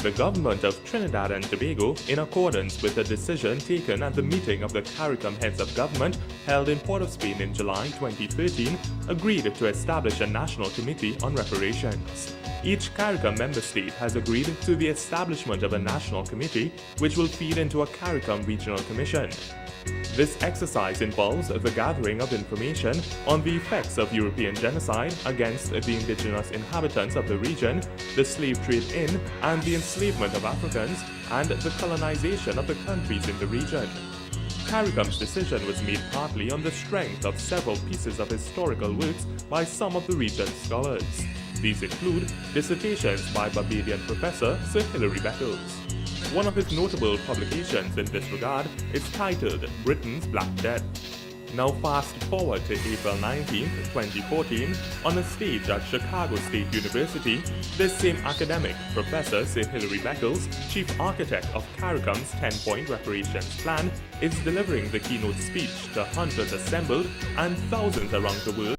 The government of Trinidad and Tobago, in accordance with a decision taken at the meeting of the CARICOM heads of government held in Port of Spain in July 2013, agreed to establish a national committee on reparations. Each CARICOM member state has agreed to the establishment of a national committee which will feed into a CARICOM regional commission. This exercise involves the gathering of information on the effects of European genocide against the indigenous inhabitants of the region, the slave trade in and the enslavement of Africans, and the colonization of the countries in the region. CARICOM's decision was made partly on the strength of several pieces of historical works by some of the region's scholars. These include dissertations by Barbadian professor Sir Hilary Beckles. One of his notable publications in this regard is titled Britain's Black Death. Now fast forward to April 19, 2014, on a stage at Chicago State University, this same academic, Professor Sir Hilary Beckles, chief architect of CARICOM's 10-point reparations plan, is delivering the keynote speech to hundreds assembled and thousands around the world,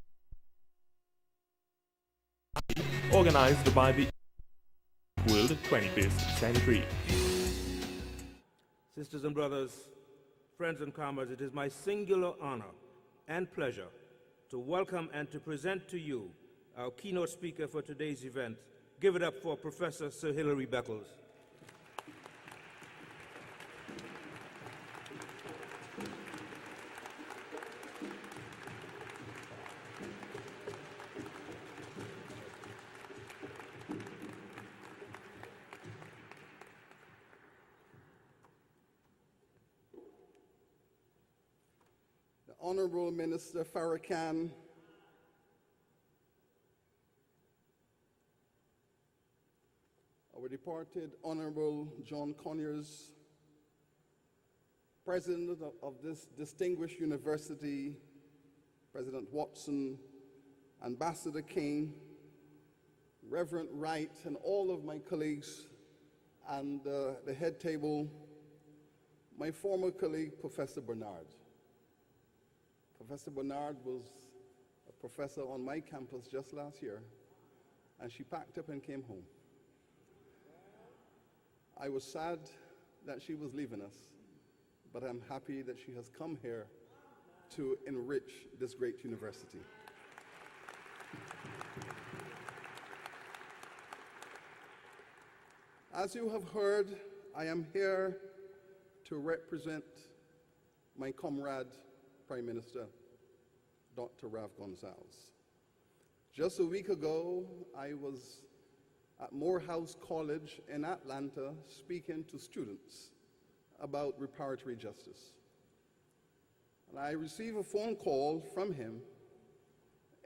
organized by the World 21st Century. Sisters and brothers, friends and comrades, it is my singular honor and pleasure to welcome and to present to you our keynote speaker for today's event. Give it up for Professor Sir Hilary Beckles. Honorable Minister Farrakhan, our departed Honorable John Conyers, President of this distinguished university, President Watson, Ambassador King, Reverend Wright, and all of my colleagues and the head table, my former colleague, Professor Bernard. Professor Bernard was a professor on my campus just last year, and she packed up and came home. I was sad that she was leaving us, but I'm happy that she has come here to enrich this great university. As you have heard, I am here to represent my comrade, Prime Minister Dr. Rav Gonsalves. Just a week ago, I was at Morehouse College in Atlanta speaking to students about reparatory justice. And I received a phone call from him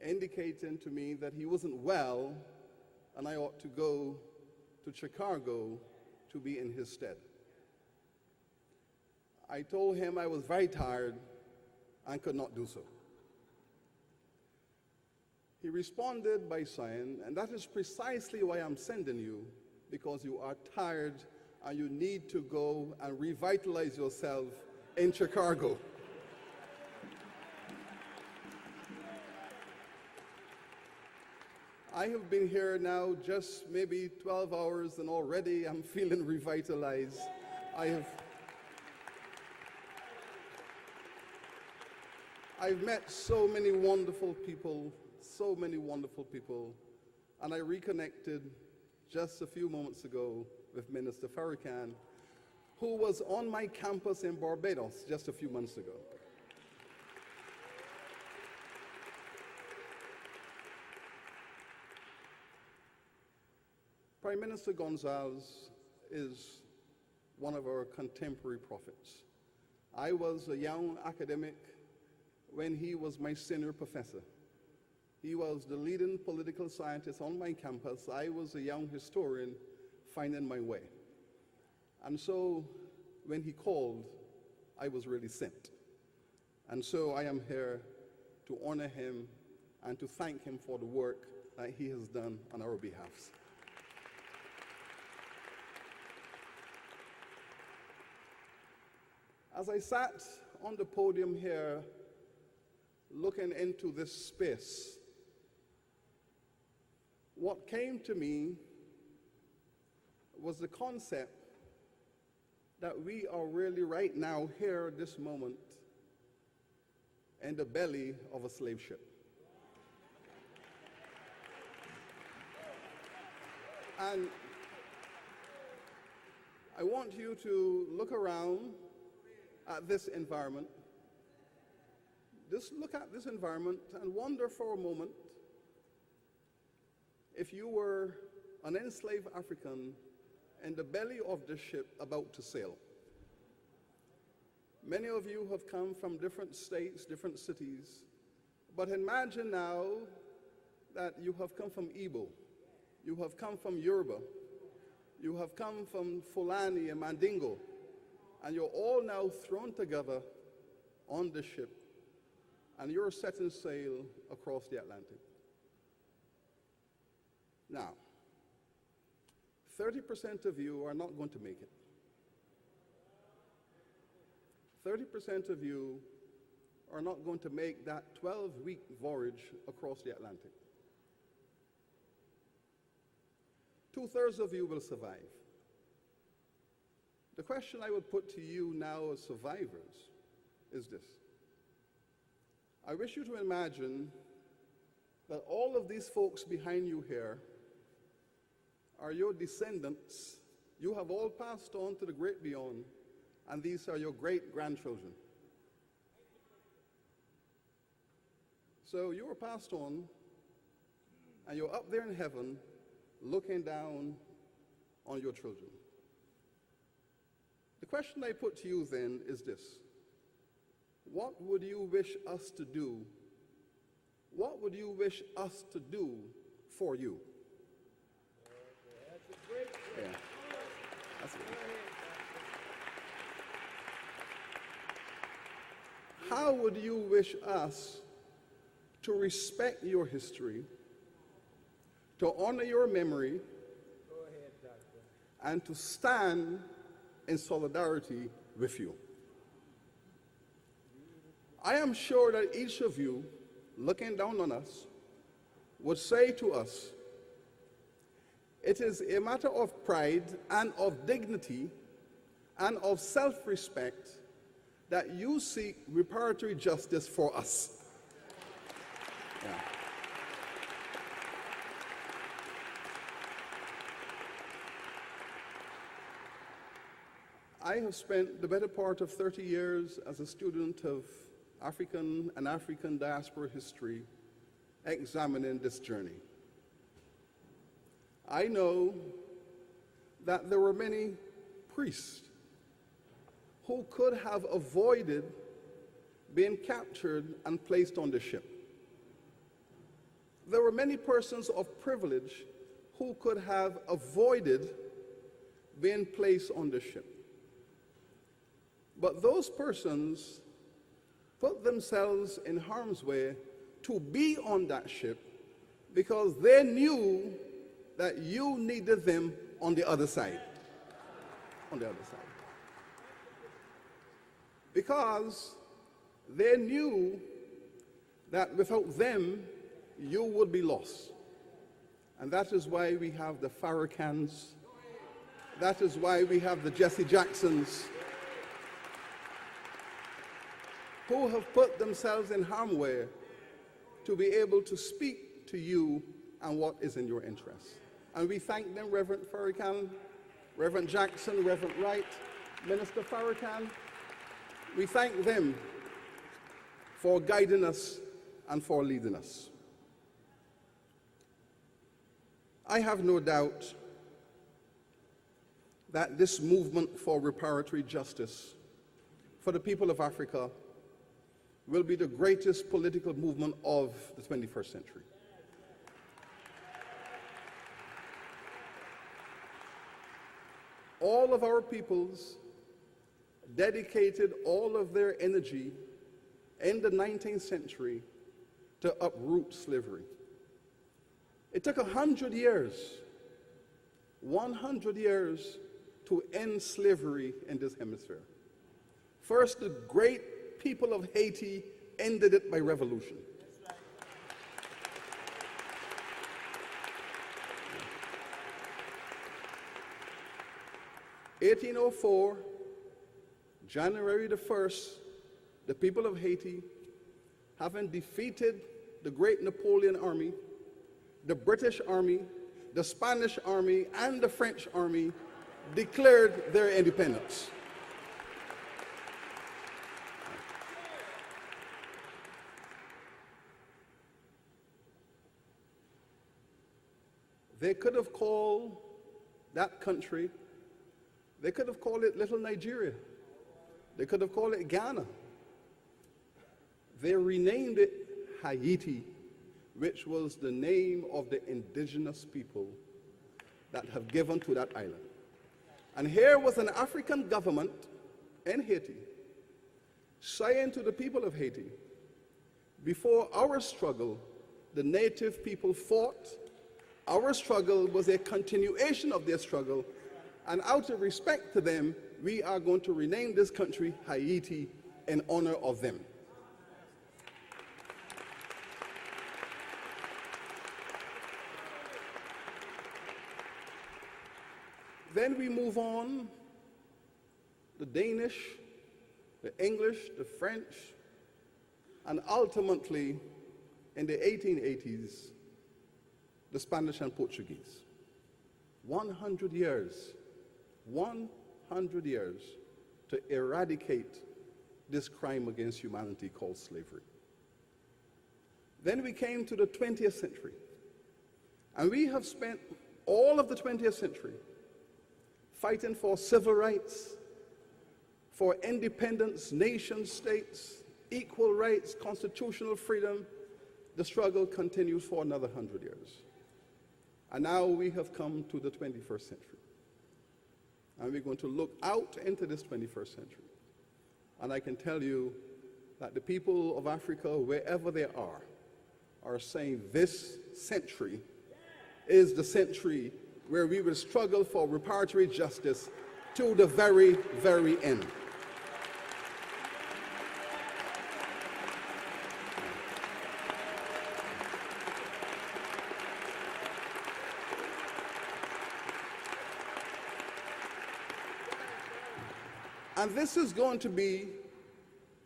indicating to me that he wasn't well and I ought to go to Chicago to be in his stead. I told him I was very tired and could not do so. He responded by saying, and that is precisely why I'm sending you, because you are tired and you need to go and revitalize yourself in Chicago. I have been here now just maybe 12 hours and already I'm feeling revitalized. I've met so many wonderful people, and I reconnected just a few moments ago with Minister Farrakhan, who was on my campus in Barbados just a few months ago. Prime Minister Gonsalves is one of our contemporary prophets. I was a young academic when he was my senior professor. He was the leading political scientist on my campus. I was a young historian finding my way. And so when he called, I was really sent. And so I am here to honor him and to thank him for the work that he has done on our behalf. As I sat on the podium here, looking into this space, what came to me was the concept that we are really right now here at this moment in the belly of a slave ship. And I want you to look around at this environment. Just look at this environment and wonder for a moment if you were an enslaved African in the belly of the ship about to sail. Many of you have come from different states, different cities, but imagine now that you have come from Igbo, you have come from Yoruba, you have come from Fulani and Mandingo, and you're all now thrown together on the ship, and you're setting sail across the Atlantic. Now, 30% of you are not going to make it. 30% of you are not going to make that 12-week voyage across the Atlantic. 2/3 of you will survive. The question I would put to you now as survivors is this. I wish you to imagine that all of these folks behind you here are your descendants. You have all passed on to the great beyond, and these are your great-grandchildren. So you were passed on, and you're up there in heaven looking down on your children. The question I put to you then is this. What would you wish us to do? What would you wish us to do for you? Yeah, that's good. How would you wish us to respect your history, to honor your memory, and to stand in solidarity with you? I am sure that each of you, looking down on us, would say to us, it is a matter of pride and of dignity and of self-respect that you seek reparatory justice for us. Yeah. I have spent the better part of 30 years as a student of African and African diaspora history examining this journey. I know that there were many priests who could have avoided being captured and placed on the ship. There were many persons of privilege who could have avoided being placed on the ship. But those persons put themselves in harm's way to be on that ship because they knew that you needed them on the other side. On the other side. Because they knew that without them, you would be lost. And that is why we have the Farrakhan's. That is why we have the Jesse Jacksons, who have put themselves in harm's way to be able to speak to you and what is in your interest. And we thank them, Reverend Farrakhan, Reverend Jackson, Reverend Wright, Minister Farrakhan. We thank them for guiding us and for leading us. I have no doubt that this movement for reparatory justice for the people of Africa will be the greatest political movement of the 21st century. All of our peoples dedicated all of their energy in the 19th century to uproot slavery. It took 100 years, 100 years to end slavery in this hemisphere. First, the great people of Haiti ended it by revolution. 1804, January the 1st, the people of Haiti, having defeated the great Napoleon army, the British army, the Spanish army, and the French army, declared their independence. They could have called that country, they could have called it Little Nigeria. They could have called it Ghana. They renamed it Haiti, which was the name of the indigenous people that have given to that island. And here was an African government in Haiti saying to the people of Haiti, before our struggle, the native people fought. Our struggle was a continuation of their struggle, and out of respect to them, we are going to rename this country Haiti in honor of them. Then we move on, the Danish, the English, the French, and ultimately, in the 1880s, the Spanish and Portuguese. 100 years, 100 years to eradicate this crime against humanity called slavery. Then we came to the 20th century, and we have spent all of the 20th century fighting for civil rights, for independence, nation states, equal rights, constitutional freedom. The struggle continues for another 100 years. And now we have come to the 21st century. And we're going to look out into this 21st century. And I can tell you that the people of Africa, wherever they are saying this century is the century where we will struggle for reparatory justice to the very, very end. And this is going to be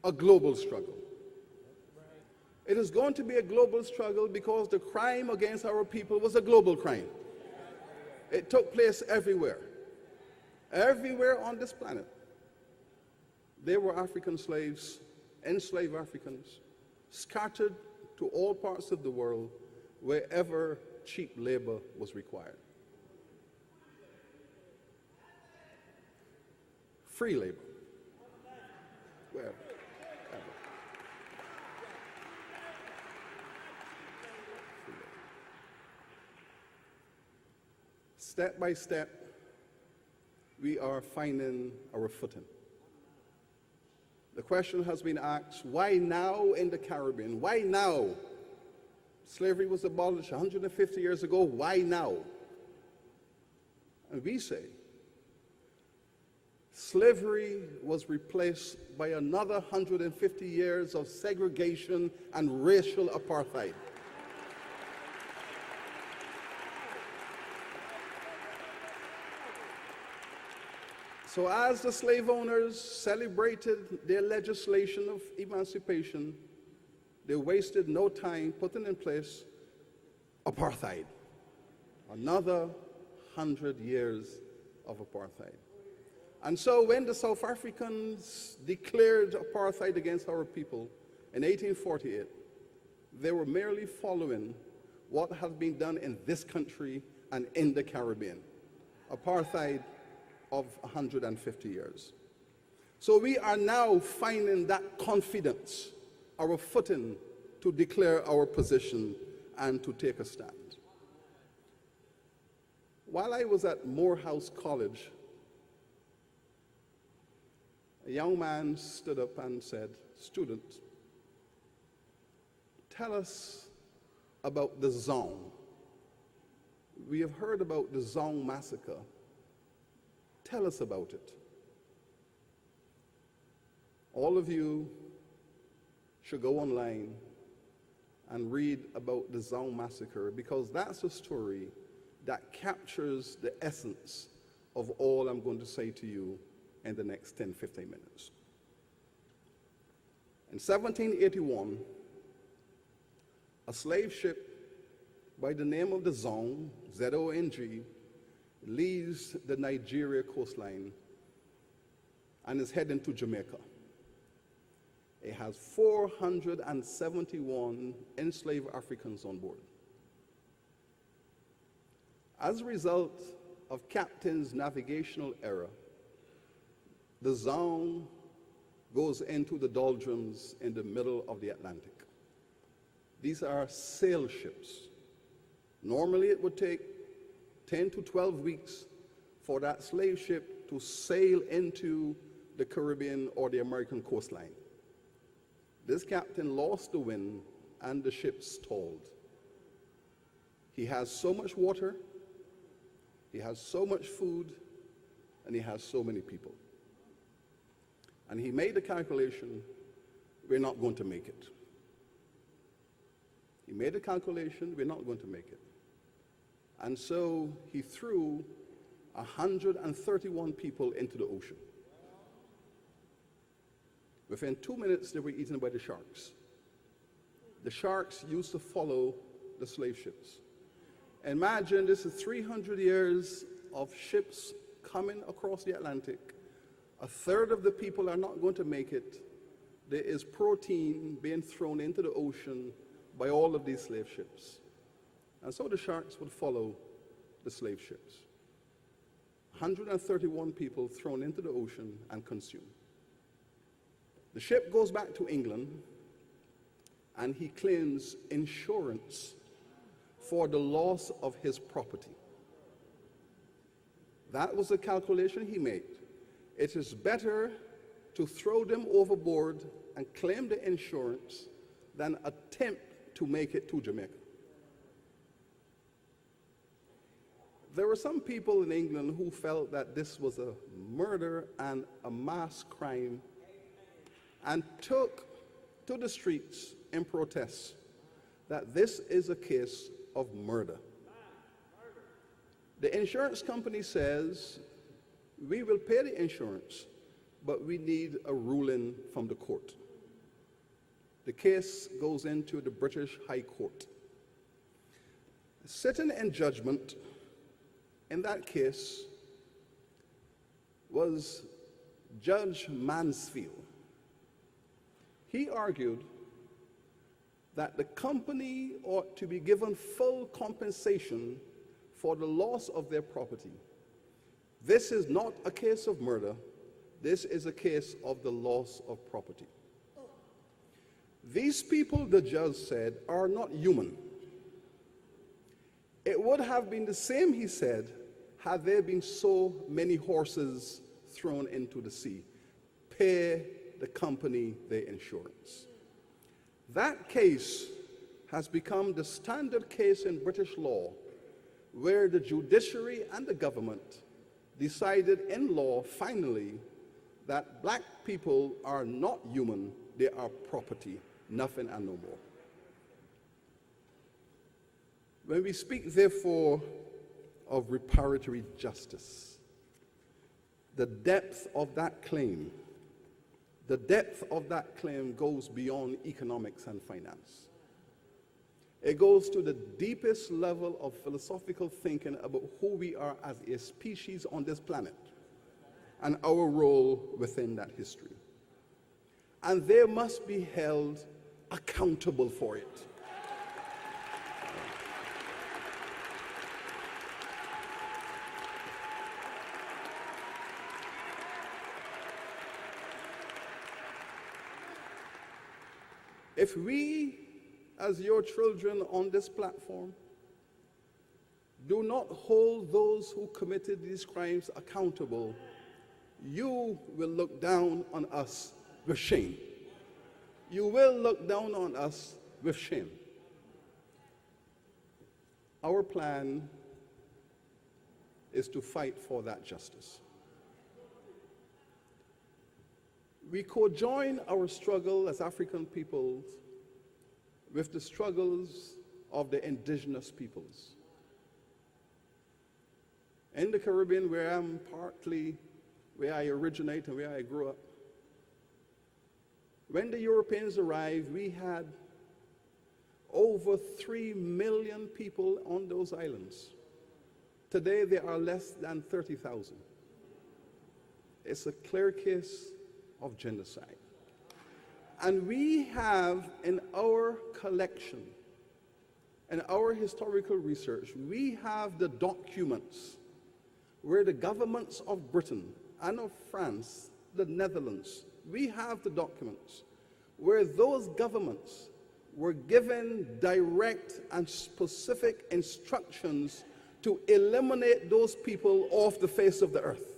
a global struggle. It is going to be a global struggle because the crime against our people was a global crime. It took place everywhere. Everywhere on this planet. There were African slaves, enslaved Africans, scattered to all parts of the world wherever cheap labor was required. Free labor. Wherever. Ever. Step by step, we are finding our footing. The question has been asked, why now in the Caribbean? Why now? Slavery was abolished 150 years ago. Why now? And we say, slavery was replaced by another 150 years of segregation and racial apartheid. So as the slave owners celebrated their legislation of emancipation, they wasted no time putting in place apartheid. Another 100 years of apartheid. And so when the South Africans declared apartheid against our people in 1848, they were merely following what had been done in this country and in the Caribbean. Apartheid of 150 years. So we are now finding that confidence, our footing to declare our position and to take a stand. While I was at Morehouse College, a young man stood up and said, "Student, tell us about the Zong. We have heard about the Zong massacre. Tell us about it." All of you should go online and read about the Zong massacre, because that's a story that captures the essence of all I'm going to say to you in the next 10, 15 minutes. In 1781, a slave ship by the name of the Zong, Z-O-N-G, leaves the Nigeria coastline and is heading to Jamaica. It has 471 enslaved Africans on board. As a result of captain's navigational error, the Zong goes into the doldrums in the middle of the Atlantic. These are sail ships. Normally it would take 10 to 12 weeks for that slave ship to sail into the Caribbean or the American coastline. This captain lost the wind and the ship stalled. He has so much water, he has so much food, and he has so many people. And he made the calculation, we're not going to make it. He made the calculation, we're not going to make it. And so he threw 131 people into the ocean. Within 2 minutes, they were eaten by the sharks. The sharks used to follow the slave ships. Imagine this is 300 years of ships coming across the Atlantic. A third of the people are not going to make it. There is protein being thrown into the ocean by all of these slave ships. And so the sharks would follow the slave ships. 131 people thrown into the ocean and consumed. The ship goes back to England, and he claims insurance for the loss of his property. That was the calculation he made. It is better to throw them overboard and claim the insurance than attempt to make it to Jamaica. There were some people in England who felt that this was a murder and a mass crime and took to the streets in protest that this is a case of murder. The insurance company says, we will pay the insurance, but we need a ruling from the court. The case goes into the British High Court. Sitting in judgment in that case was Judge Mansfield. He argued that the company ought to be given full compensation for the loss of their property. This is not a case of murder. This is a case of the loss of property. These people, the judge said, are not human. It would have been the same, he said, had there been so many horses thrown into the sea. Pay the company their insurance. That case has become the standard case in British law, where the judiciary and the government decided in law finally that black people are not human, they are property, nothing and no more. When we speak, therefore, of reparatory justice, the depth of that claim goes beyond economics and finance. It goes to the deepest level of philosophical thinking about who we are as a species on this planet and our role within that history. And they must be held accountable for it. If we, as your children on this platform, do not hold those who committed these crimes accountable, you will look down on us with shame. You will look down on us with shame. Our plan is to fight for that justice. We co-join our struggle as African peoples with the struggles of the indigenous peoples. In the Caribbean, where I'm partly where I originate and where I grew up, when the Europeans arrived, we had over 3 million people on those islands. Today, there are less than 30,000. It's a clear case of genocide. And we have in our collection, in our historical research, we have the documents where the governments of Britain and of France, the Netherlands, we have the documents where those governments were given direct and specific instructions to eliminate those people off the face of the earth.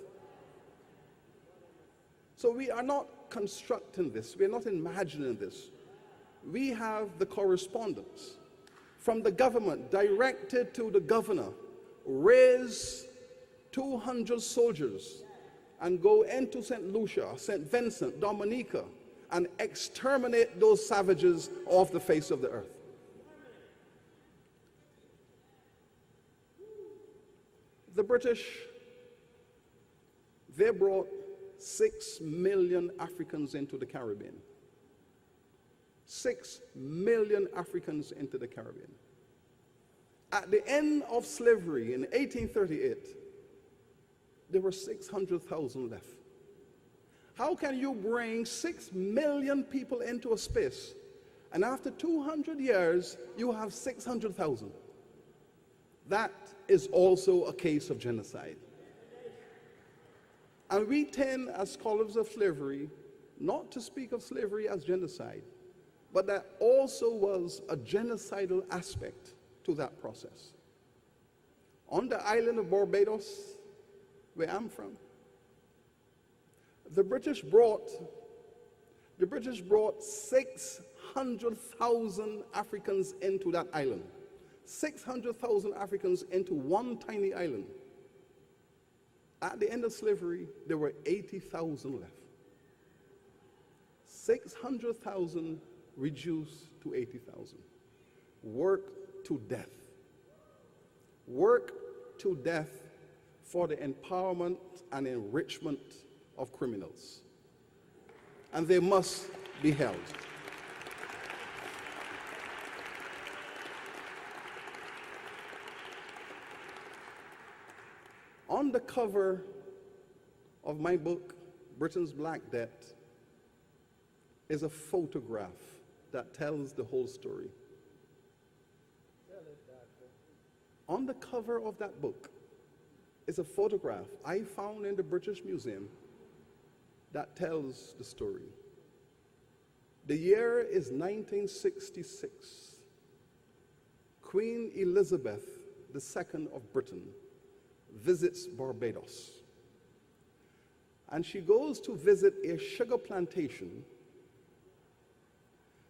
So we are not constructing this, we are not imagining this. We have the correspondence from the government directed to the governor: raise 200 soldiers and go into St. Lucia, St. Vincent, Dominica, and exterminate those savages off the face of the earth. The British, they brought 6 million Africans into the Caribbean. 6 million Africans into the Caribbean. At the end of slavery in 1838, there were 600,000 left. How can you bring 6 million people into a space, and after 200 years, you have 600,000? That is also a case of genocide. And we tend, as scholars of slavery, not to speak of slavery as genocide, but that also was a genocidal aspect to that process. On the island of Barbados, where I'm from, the British brought 600,000 Africans into that island. 600,000 Africans into one tiny island. At the end of slavery, there were 80,000 left. 600,000 reduced to 80,000. Worked to death. Worked to death for the empowerment and enrichment of criminals. And they must be held. On the cover of my book, Britain's Black Debt, is a photograph that tells the whole story. On the cover of that book is a photograph I found in the British Museum that tells the story. The year is 1966. Queen Elizabeth II of Britain visits Barbados. And she goes to visit a sugar plantation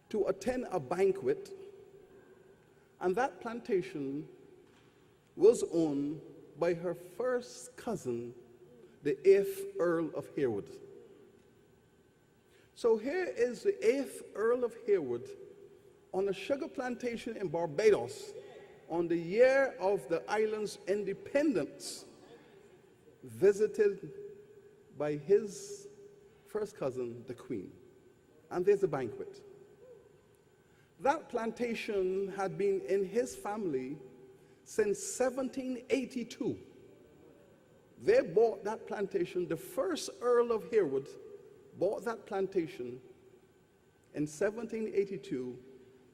to attend a banquet, and that plantation was owned by her first cousin, the 8th Earl of Harewood. So here is the 8th Earl of Harewood on a sugar plantation in Barbados on the year of the island's independence, visited by his first cousin, the Queen. And there's a banquet. That plantation had been in his family since 1782. They bought that plantation. The first Earl of Harewood bought that plantation in 1782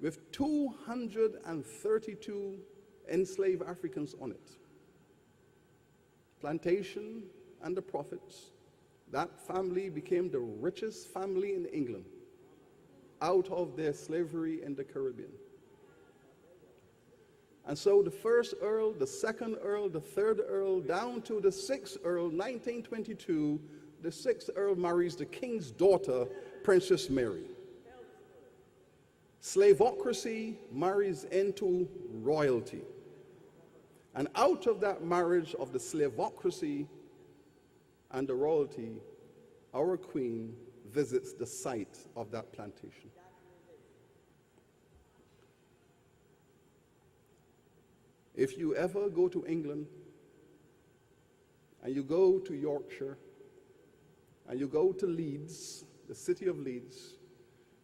with 232 enslaved Africans on it. Plantation and the profits, that family became the richest family in England out of their slavery in the Caribbean. And so the first Earl, the second Earl, the third Earl, down to the 6th Earl, 1922, the 6th Earl marries the King's daughter, Princess Mary. Slavocracy marries into royalty. And out of that marriage of the slavocracy and the royalty, our Queen visits the site of that plantation. If you ever go to England, and you go to Yorkshire, and you go to Leeds, the city of Leeds,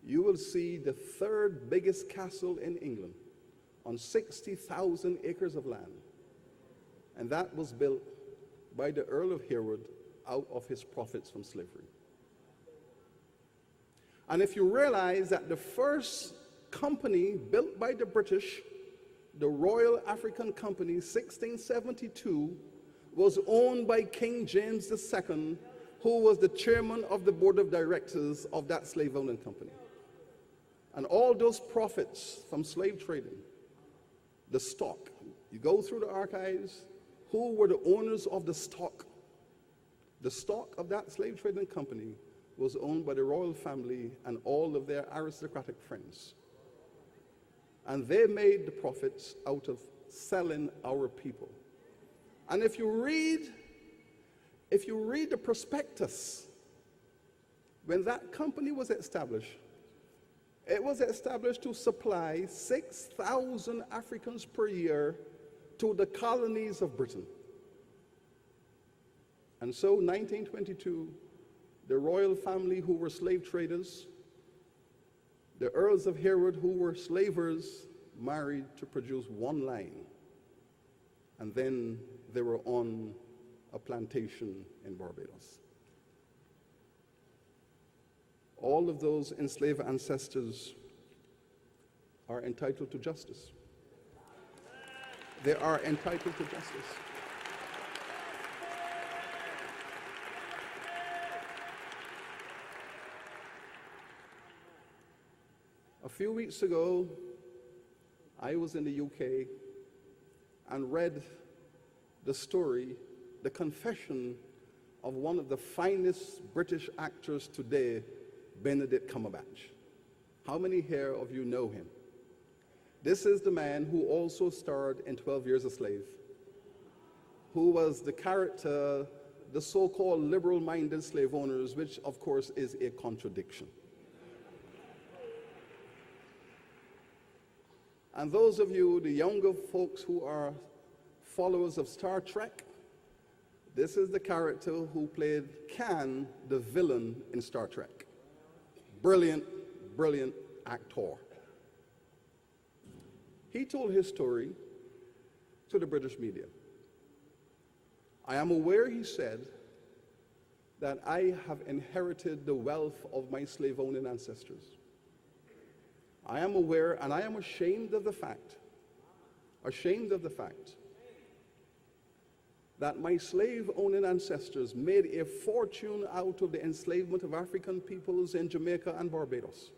you will see the third biggest castle in England on 60,000 acres of land. And that was built by the Earl of Hereford out of his profits from slavery. And if you realize that the first company built by the British, the Royal African Company, 1672, was owned by King James II, who was the chairman of the board of directors of that slave-owning company. And all those profits from slave trading, the stock, you go through the archives, who were the owners of the stock? The stock of that slave trading company was owned by the royal family and all of their aristocratic friends. And they made the profits out of selling our people. And if you read the prospectus, when that company was established, it was established to supply 6,000 Africans per year to the colonies of Britain. And so, 1922, the royal family, who were slave traders, the Earls of Hereford, who were slavers, married to produce one line. And then they were on a plantation in Barbados. All of those enslaved ancestors are entitled to justice. They are entitled to justice. A few weeks ago, I was in the UK and read the story, the confession of one of the finest British actors today, Benedict Cumberbatch. How many here of you know him? This is the man who also starred in 12 Years a Slave, who was the character, the so-called liberal-minded slave owners, which of course is a contradiction. And those of you, the younger folks who are followers of Star Trek, this is the character who played Khan, the villain in Star Trek. Brilliant, brilliant actor. He told his story to the British media. I am aware, he said, that I have inherited the wealth of my slave-owning ancestors. I am aware, and I am ashamed of the fact that my slave-owning ancestors made a fortune out of the enslavement of African peoples in Jamaica and Barbados,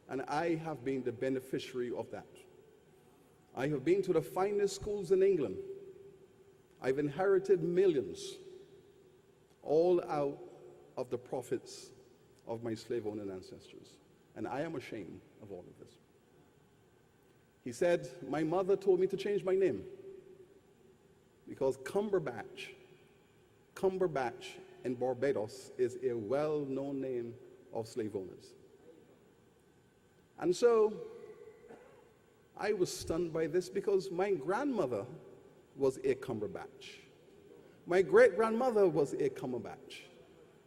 and I have been the beneficiary of that. I have been to the finest schools in England. I've inherited millions, all out of the profits of my slave-owning ancestors, and I am ashamed of all of this. He said, my mother told me to change my name because Cumberbatch in Barbados is a well-known name of slave owners. And so I was stunned by this because my grandmother was a Cumberbatch. My great-grandmother was a Cumberbatch.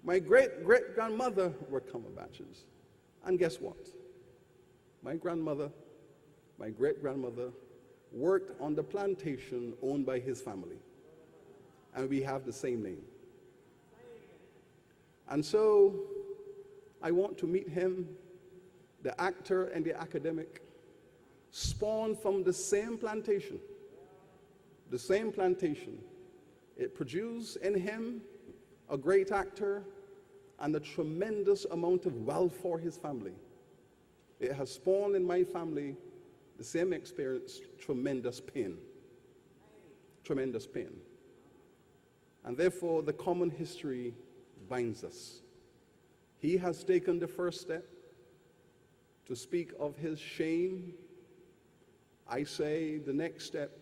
My great-great-grandmother were Cumberbatches. And guess what? My grandmother, my great-grandmother worked on the plantation owned by his family. And we have the same name. And so I want to meet him, the actor and the academic, spawned from the same plantation. The same plantation. It produced in him a great actor and a tremendous amount of wealth for his family. It has spawned in my family the same experience, tremendous pain. Tremendous pain. And therefore, the common history binds us. He has taken the first step to speak of his shame. I say the next step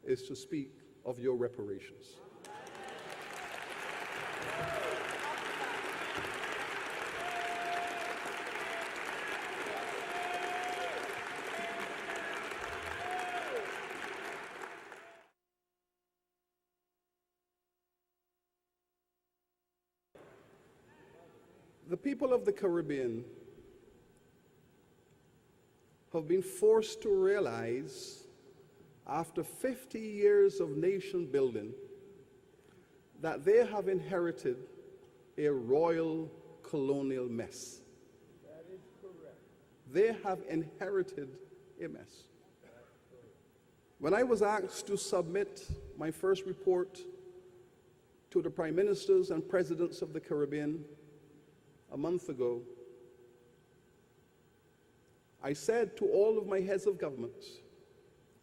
is to speak of your reparations. The people of the Caribbean have been forced to realize, after 50 years of nation building, that they have inherited a royal colonial mess. That is correct. They have inherited a mess. When I was asked to submit my first report to the prime ministers and presidents of the Caribbean a month ago, I said to all of my heads of governments,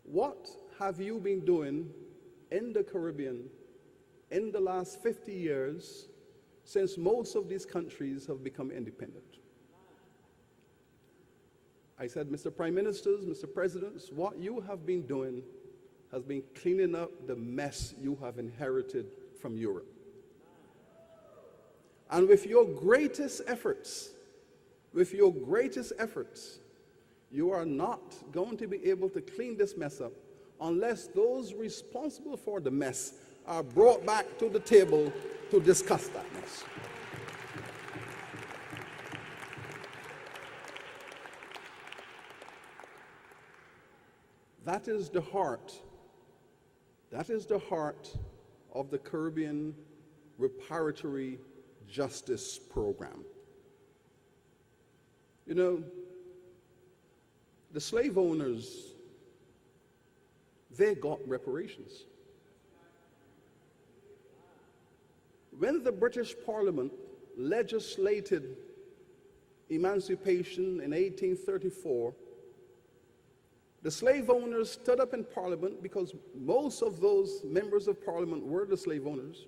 what have you been doing in the Caribbean in the last 50 years since most of these countries have become independent? I said, Mr. Prime Ministers, Mr. Presidents, what you have been doing has been cleaning up the mess you have inherited from Europe. And with your greatest efforts, you are not going to be able to clean this mess up unless those responsible for the mess are brought back to the table to discuss that mess. That is the heart of the Caribbean Reparatory Justice Program. You know, the slave owners, they got reparations. When the British Parliament legislated emancipation in 1834, the slave owners stood up in Parliament, because most of those members of Parliament were the slave owners.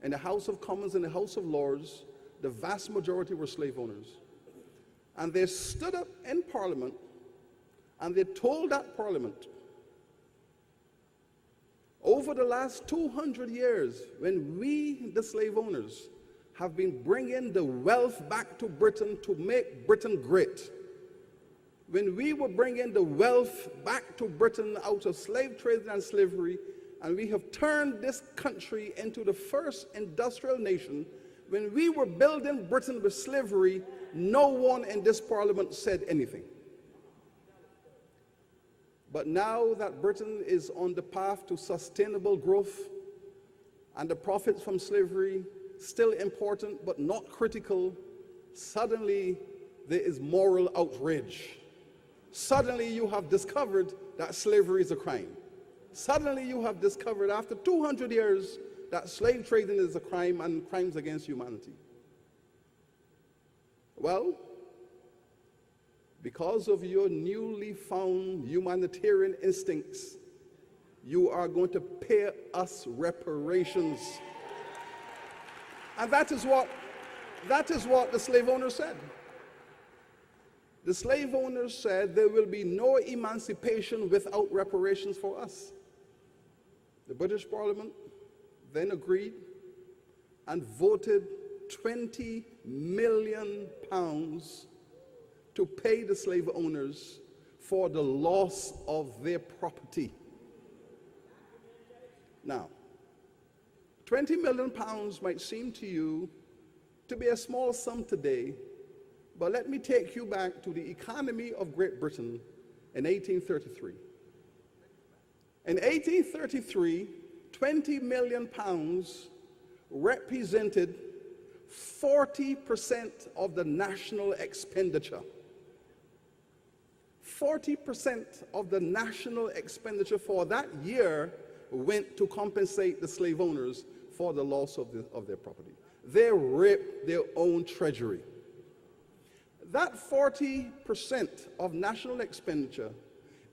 In the House of Commons and the House of Lords, the vast majority were slave owners. And they stood up in Parliament and they told that Parliament, over the last 200 years, when we, the slave owners, have been bringing the wealth back to Britain to make Britain great, when we were bringing the wealth back to Britain out of slave trade and slavery, and we have turned this country into the first industrial nation, when we were building Britain with slavery, no one in this Parliament said anything. But now that Britain is on the path to sustainable growth, and the profits from slavery still important but not critical, suddenly there is moral outrage. Suddenly you have discovered that slavery is a crime. Suddenly you have discovered, after 200 years, that slave trading is a crime and crimes against humanity. Well, because of your newly found humanitarian instincts, you are going to pay us reparations. And that is what the slave owners said. The slave owners said there will be no emancipation without reparations for us. The British Parliament then agreed and voted £20 million to pay the slave owners for the loss of their property. Now, £20 million might seem to you to be a small sum today, but let me take you back to the economy of Great Britain in 1833. In 1833, £20 million represented 40% of the national expenditure. 40% of the national expenditure for that year went to compensate the slave owners for the loss of their property. They raped their own treasury. That 40% of national expenditure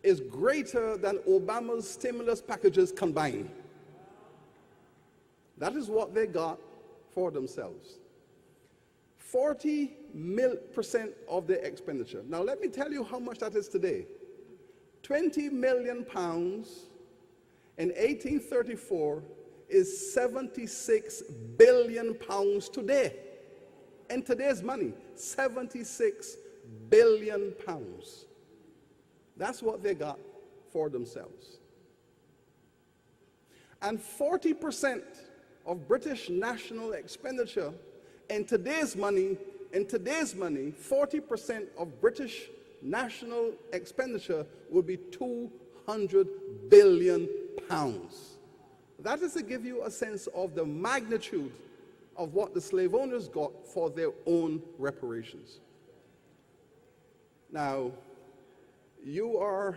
is greater than Obama's stimulus packages combined. That is what they got for themselves. 40% of their expenditure. Now let me tell you how much that is today. £20 million in 1834 is 76 billion pounds today. In today's money, 76 billion pounds. That's what they got for themselves. And 40% of British national expenditure in today's money in today's money, 40% of British national expenditure would be 200 billion pounds. That is to give you a sense of the magnitude of what the slave owners got for their own reparations. Now, you are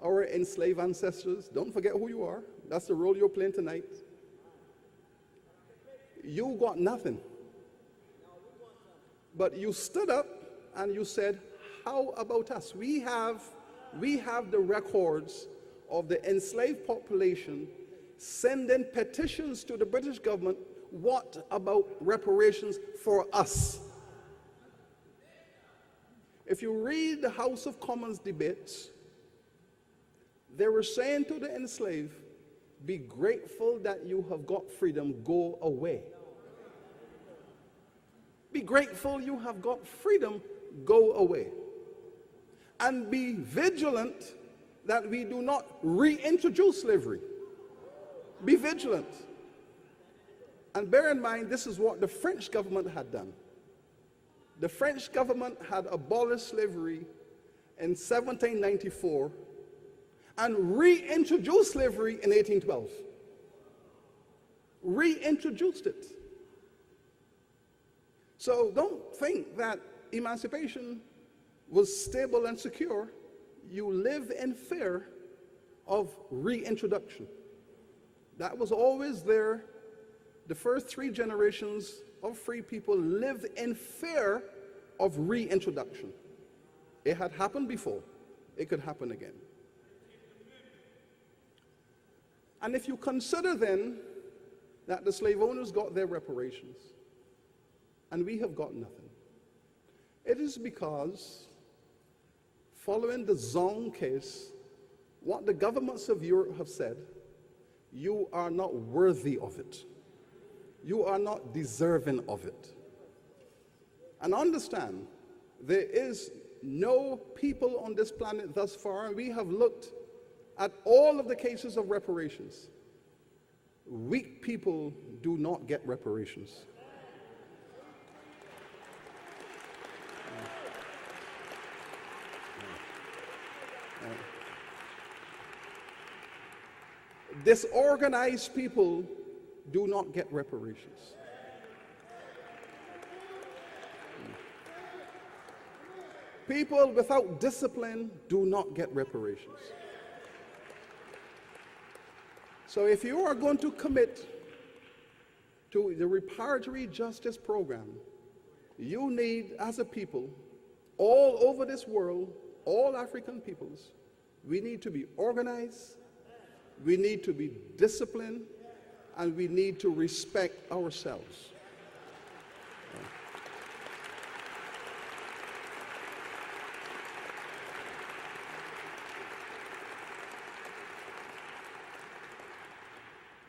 our enslaved ancestors. Don't forget who you are. That's the role you're playing tonight. You got nothing. But you stood up and you said, how about us? We have the records of the enslaved population sending petitions to the British government. What about reparations for us? If you read the House of Commons debates, they were saying to the enslaved, be grateful that you have got freedom, go away. Be grateful you have got freedom, go away. And be vigilant that we do not reintroduce slavery. Be vigilant. And bear in mind, this is what the French government had done. The French government had abolished slavery in 1794 and reintroduced slavery in 1812. Reintroduced it. So don't think that emancipation was stable and secure. You live in fear of reintroduction. That was always there. The first 3 generations of free people lived in fear of reintroduction. It had happened before. It could happen again. And if you consider then that the slave owners got their reparations and we have got nothing, it is because, following the Zong case, what the governments of Europe have said, you are not worthy of it. You are not deserving of it. And understand, there is no people on this planet thus far, and we have looked at all of the cases of reparations. Weak people do not get reparations. Disorganized people do not get reparations. People without discipline do not get reparations. So if you are going to commit to the reparatory justice program, you need, as a people, all over this world, all African peoples, we need to be organized, we need to be disciplined, and we need to respect ourselves.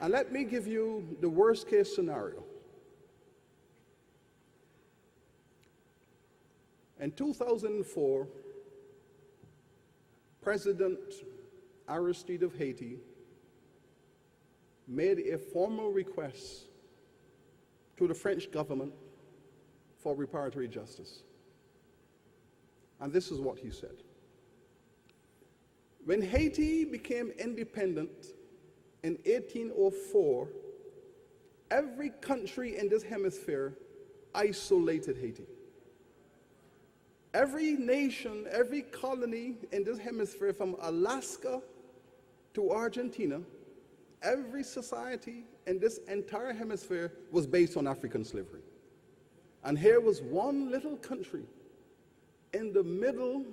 And let me give you the worst case scenario. In 2004, President Aristide of Haiti made a formal request to the French government for reparatory justice. And this is what he said. When Haiti became independent in 1804, every country in this hemisphere isolated Haiti. Every nation, every colony in this hemisphere, from Alaska to Argentina, every society in this entire hemisphere was based on African slavery. And here was one little country in the middle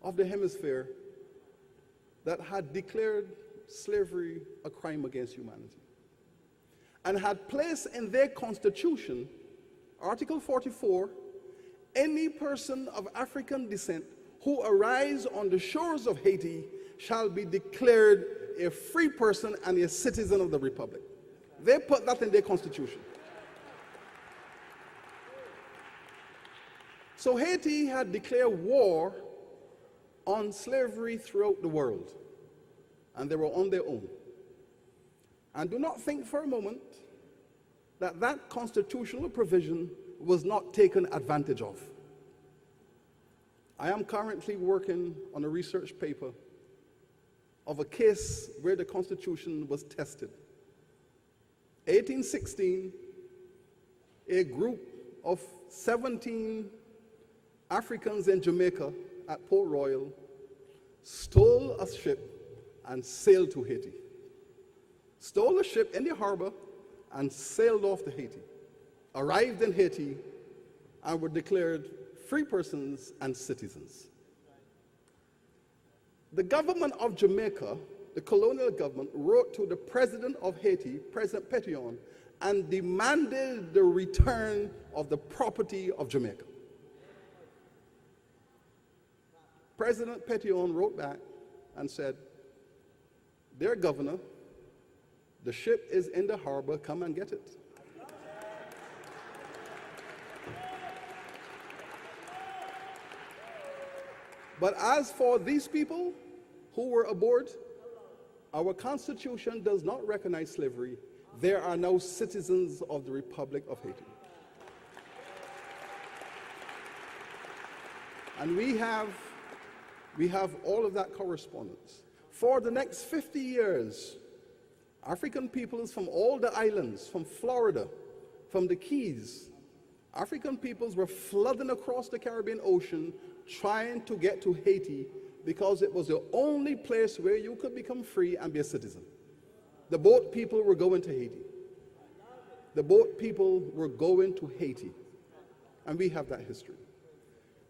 of the hemisphere that had declared slavery a crime against humanity and had placed in their constitution, Article 44, any person of African descent who arrives on the shores of Haiti shall be declared a free person and a citizen of the Republic. They put that in their constitution. So Haiti had declared war on slavery throughout the world, and they were on their own. And do not think for a moment that that constitutional provision was not taken advantage of. I am currently working on a research paper of a case where the Constitution was tested. 1816, a group of 17 Africans in Jamaica at Port Royal stole a ship and sailed to Haiti. Stole a ship in the harbor and sailed off to Haiti. Arrived in Haiti and were declared free persons and citizens. The government of Jamaica, the colonial government, wrote to the president of Haiti, President Pétion, and demanded the return of the property of Jamaica. President Pétion wrote back and said, "Dear Governor, the ship is in the harbor, come and get it." But as for these people who were aboard, our Constitution does not recognize slavery. They are now citizens of the Republic of Haiti. And we have all of that correspondence. For the next 50 years, African peoples from all the islands, from Florida, from the Keys, African peoples were flooding across the Caribbean Ocean trying to get to Haiti because it was the only place where you could become free and be a citizen. The boat people were going to Haiti. The boat people were going to Haiti. And we have that history.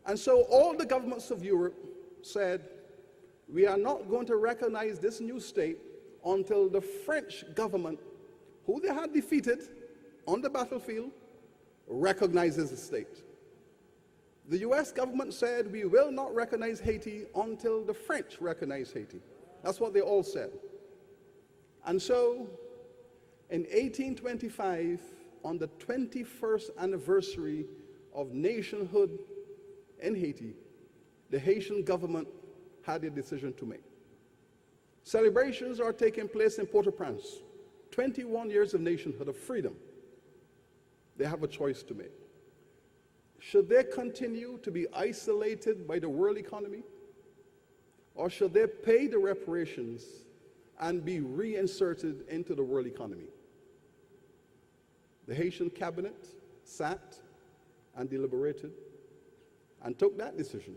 And so all the governments of Europe said, we are not going to recognize this new state until the French government, who they had defeated on the battlefield, recognizes the state. The US government said, we will not recognize Haiti until the French recognize Haiti. That's what they all said. And so, in 1825, on the 21st anniversary of nationhood in Haiti, the Haitian government had a decision to make. Celebrations are taking place in Port-au-Prince. 21 years of nationhood, of freedom. They have a choice to make. Should they continue to be isolated by the world economy? Or should they pay the reparations and be reinserted into the world economy? The Haitian cabinet sat and deliberated and took that decision,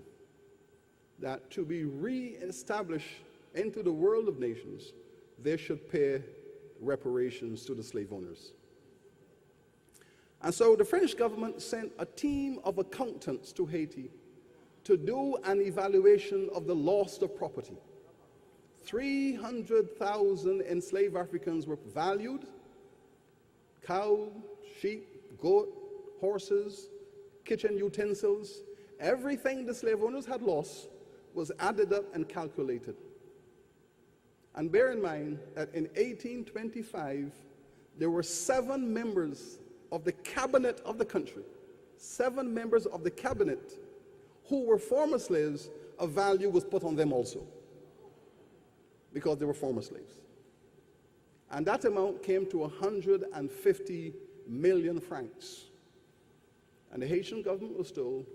that to be re-established into the world of nations, they should pay reparations to the slave owners. And so the French government sent a team of accountants to Haiti to do an evaluation of the loss of property. 300,000 enslaved Africans were valued: cow, sheep, goat, horses, kitchen utensils. Everything the slave owners had lost was added up and calculated. And bear in mind that in 1825, there were 7 members of the cabinet of the country, 7 members of the cabinet who were former slaves. A value was put on them also, because they were former slaves. And that amount came to 150 million francs. And the Haitian government was told,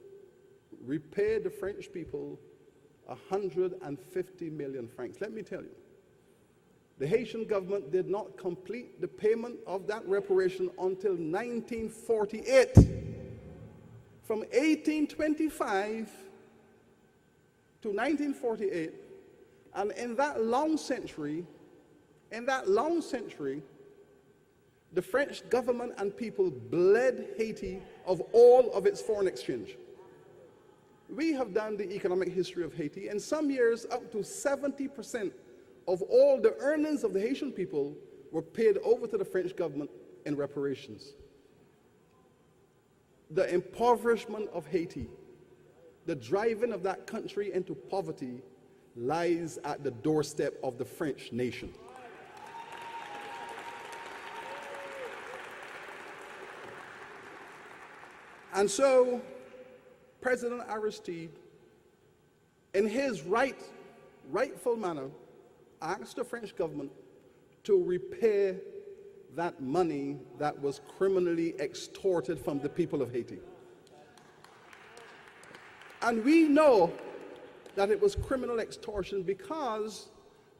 repay the French people 150 million francs. Let me tell you, the Haitian government did not complete the payment of that reparation until 1948. From 1825 to 1948, and in that long century, the French government and people bled Haiti of all of its foreign exchange. We have done the economic history of Haiti, and some years up to 70% of all the earnings of the Haitian people were paid over to the French government in reparations. The impoverishment of Haiti, the driving of that country into poverty, lies at the doorstep of the French nation. And so, President Aristide, in his rightful manner, asked the French government to repay that money that was criminally extorted from the people of Haiti. And we know that it was criminal extortion because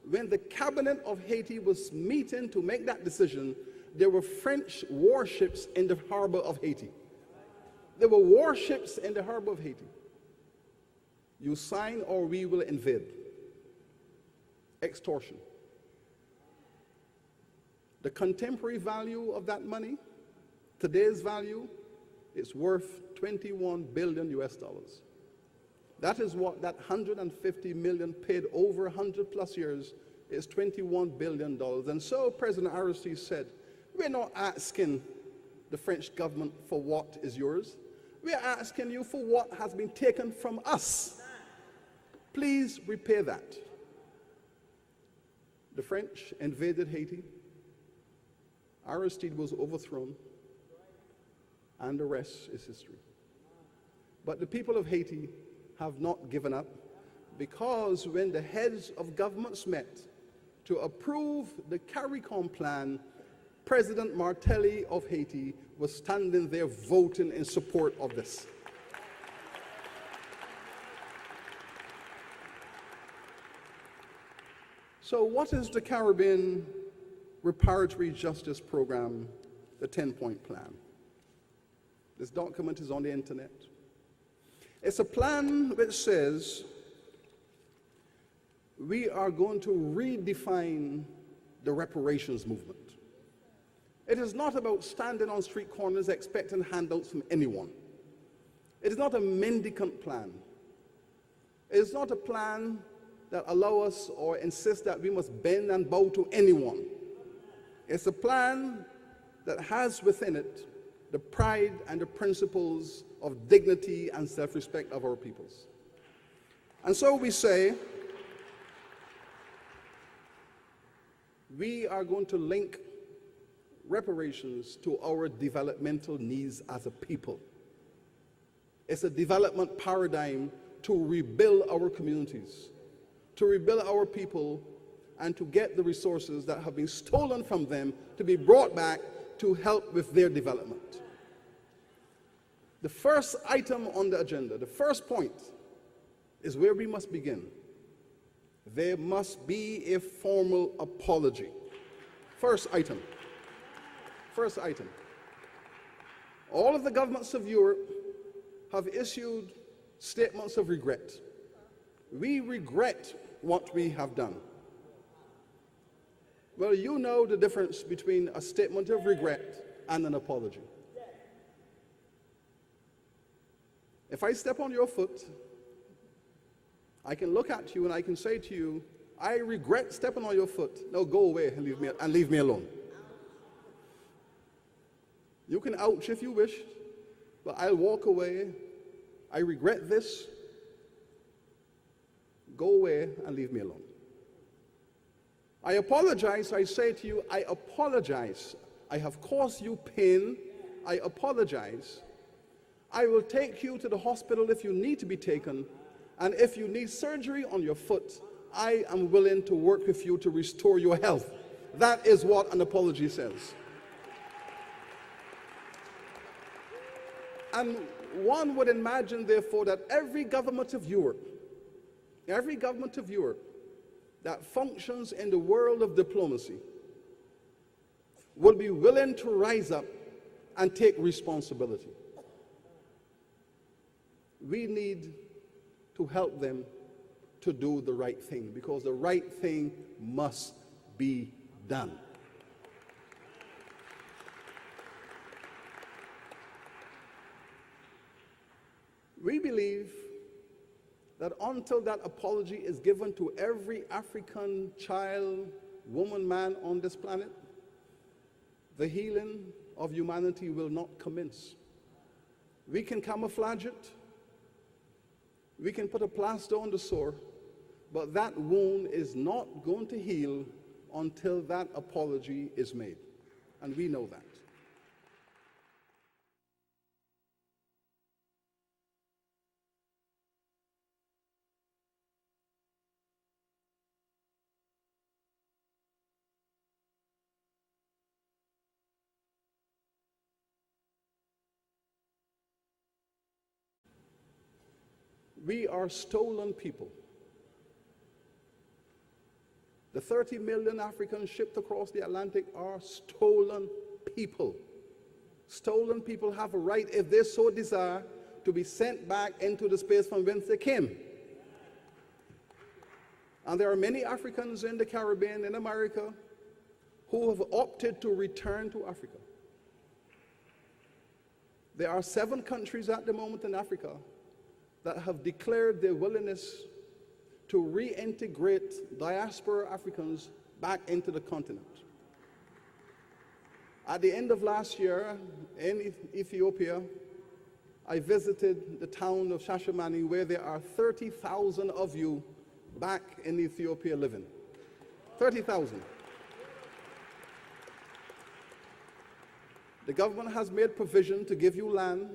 when the cabinet of Haiti was meeting to make that decision, there were French warships in the harbor of Haiti. There were warships in the harbor of Haiti. You sign or we will invade. Extortion. The contemporary value of that money, today's value, is worth 21 billion US dollars. That is what that 150 million paid over 100 plus years is, $21 billion. And so President Aristide said, we're not asking the French government for what is yours. We're asking you for what has been taken from us. Please repay that. The French invaded Haiti. Aristide was overthrown, and the rest is history. But the people of Haiti have not given up, because when the heads of governments met to approve the CARICOM plan, President Martelly of Haiti was standing there voting in support of this. So what is the Caribbean Reparatory Justice Program, the 10-point plan? This document is on the internet. It's a plan which says we are going to redefine the reparations movement. It is not about standing on street corners expecting handouts from anyone. It is not a mendicant plan. It is not a plan that allows us or insists that we must bend and bow to anyone. It's a plan that has within it the pride and the principles of dignity and self-respect of our peoples. And so we say, we are going to link reparations to our developmental needs as a people. It's a development paradigm to rebuild our communities, to rebuild our people, and to get the resources that have been stolen from them to be brought back to help with their development. The first item on the agenda, the first point, is where we must begin. There must be a formal apology. First item. First item. All of the governments of Europe have issued statements of regret. We regret what we have done. Well, you know the difference between a statement of regret and an apology. If I step on your foot, I can look at you and I can say to you, I regret stepping on your foot. Now go away and leave me alone. You can ouch if you wish, but I'll walk away. I regret this. Go away and leave me alone. I apologize. I say to you, I apologize. I have caused you pain. I apologize. I will take you to the hospital if you need to be taken. And if you need surgery on your foot, I am willing to work with you to restore your health. That is what an apology says. And one would imagine, therefore, that every government of Europe that functions in the world of diplomacy will be willing to rise up and take responsibility. We need to help them to do the right thing, because the right thing must be done. We believe that until that apology is given to every African child, woman, man on this planet, the healing of humanity will not commence. We can camouflage it, we can put a plaster on the sore, but that wound is not going to heal until that apology is made. And we know that. We are stolen people. The 30 million Africans shipped across the Atlantic are stolen people. Stolen people have a right, if they so desire, to be sent back into the space from whence they came. And there are many Africans in the Caribbean, in America, who have opted to return to Africa. There are 7 countries at the moment in Africa that have declared their willingness to reintegrate diaspora Africans back into the continent. At the end of last year in Ethiopia, I visited the town of Shashamani, where there are 30,000 of you back in Ethiopia living. 30,000. The government has made provision to give you land,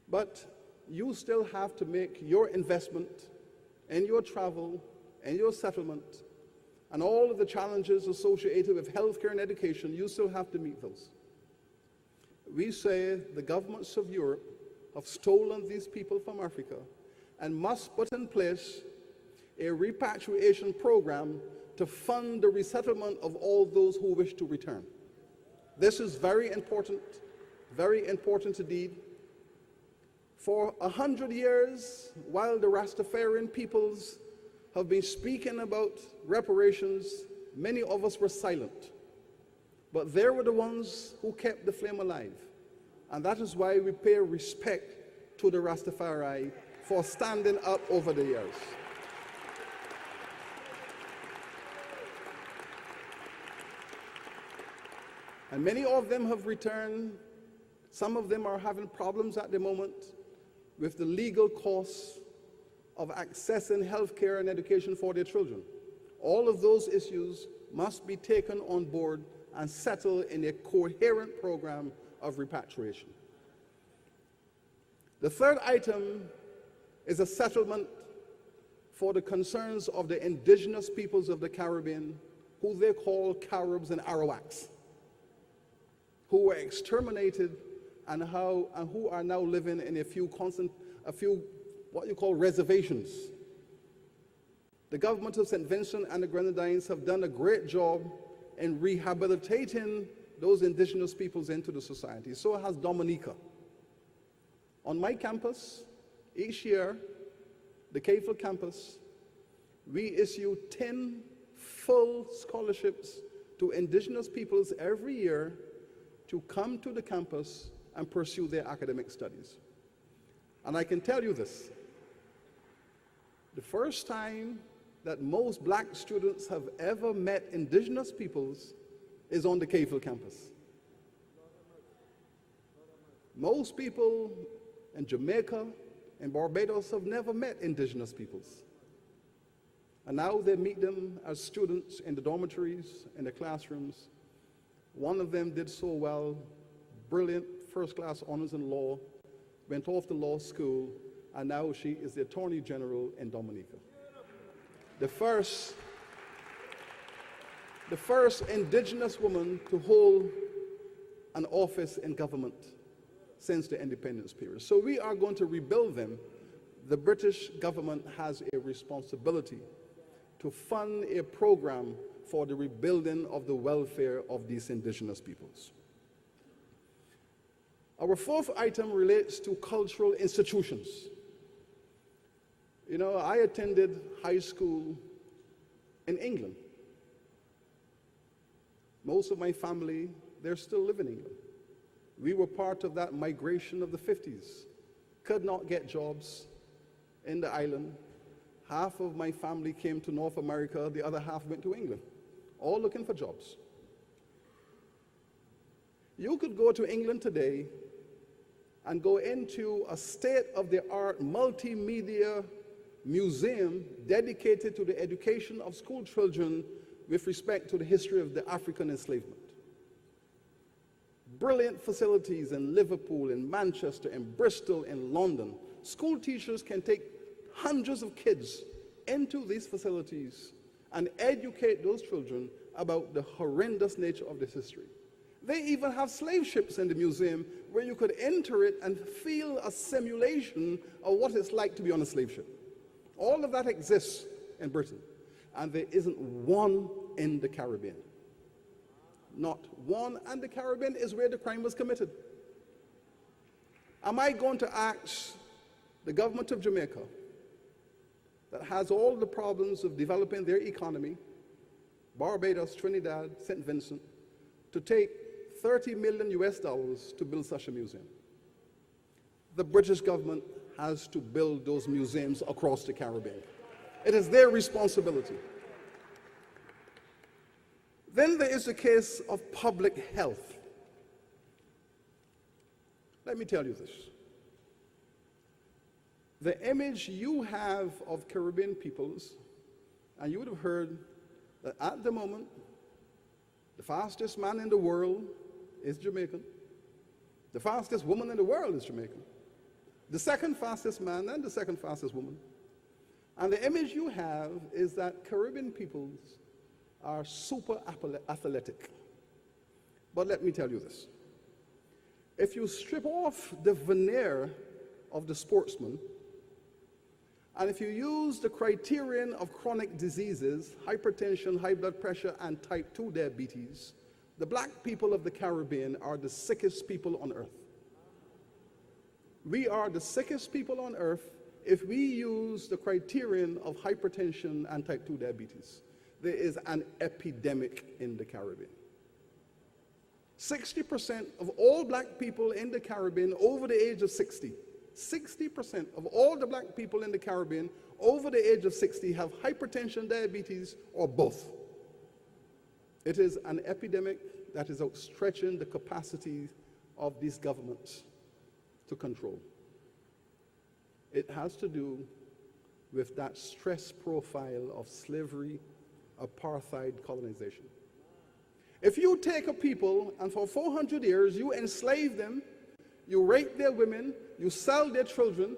but you still have to make your investment in your travel, in your settlement, and all of the challenges associated with healthcare and education. You still have to meet those. We say the governments of Europe have stolen these people from Africa and must put in place a repatriation program to fund the resettlement of all those who wish to return. This is very important indeed. For 100 years, while the Rastafarian peoples have been speaking about reparations, many of us were silent. But they were the ones who kept the flame alive. And that is why we pay respect to the Rastafari for standing up over the years. And many of them have returned. Some of them are having problems at the moment with the legal costs of accessing healthcare and education for their children. All of those issues must be taken on board and settled in a coherent program of repatriation. The third item is a settlement for the concerns of the indigenous peoples of the Caribbean, who they call Caribs and Arawaks, who were exterminated and who are now living in a few what you call reservations. The government of St. Vincent and the Grenadines have done a great job in rehabilitating those indigenous peoples into the society. So has Dominica. On my campus, each year, the Caveville campus, we issue 10 full scholarships to indigenous peoples every year to come to the campus and pursue their academic studies. And I can tell you this, the first time that most black students have ever met indigenous peoples is on the Caveville campus. Most people in Jamaica and Barbados have never met indigenous peoples. And now they meet them as students in the dormitories, in the classrooms. One of them did so well, brilliant first-class honors in law, went off to law school, and now she is the Attorney General in Dominica. The first indigenous woman to hold an office in government since the independence period. So we are going to rebuild them. The British government has a responsibility to fund a program for the rebuilding of the welfare of these indigenous peoples. Our fourth item relates to cultural institutions. You know, I attended high school in England. Most of my family, they're still living in England. We were part of that migration of the 50s. Could not get jobs in the island. Half of my family came to North America, the other half went to England, all looking for jobs. You could go to England today and go into a state-of-the-art multimedia museum dedicated to the education of school children with respect to the history of the African enslavement. Brilliant facilities in Liverpool, in Manchester, in Bristol, in London. School teachers can take hundreds of kids into these facilities and educate those children about the horrendous nature of this history. They even have slave ships in the museum where you could enter it and feel a simulation of what it's like to be on a slave ship. All of that exists in Britain, and there isn't one in the Caribbean. Not one, and the Caribbean is where the crime was committed. Am I going to ask the government of Jamaica, that has all the problems of developing their economy, Barbados, Trinidad, St. Vincent, to take $30 million to build such a museum? The British government has to build those museums across the Caribbean. It is their responsibility. Then there is the case of public health. Let me tell you this. The image you have of Caribbean peoples, and you would have heard that at the moment, the fastest man in the world is Jamaican. The fastest woman in the world is Jamaican. The second fastest man and the second fastest woman. And the image you have is that Caribbean peoples are super athletic. But let me tell you this. If you strip off the veneer of the sportsman, and if you use the criterion of chronic diseases, hypertension, high blood pressure, and type 2 diabetes, the black people of the Caribbean are the sickest people on earth. We are the sickest people on earth if we use the criterion of hypertension and type 2 diabetes. There is an epidemic in the Caribbean. 60% of all black people in the Caribbean over the age of 60, 60% of all the black people in the Caribbean over the age of 60 have hypertension, diabetes, or both. It is an epidemic that is outstretching the capacity of these governments to control. It has to do with that stress profile of slavery, apartheid, colonization. If you take a people and for 400 years you enslave them, you rape their women, you sell their children,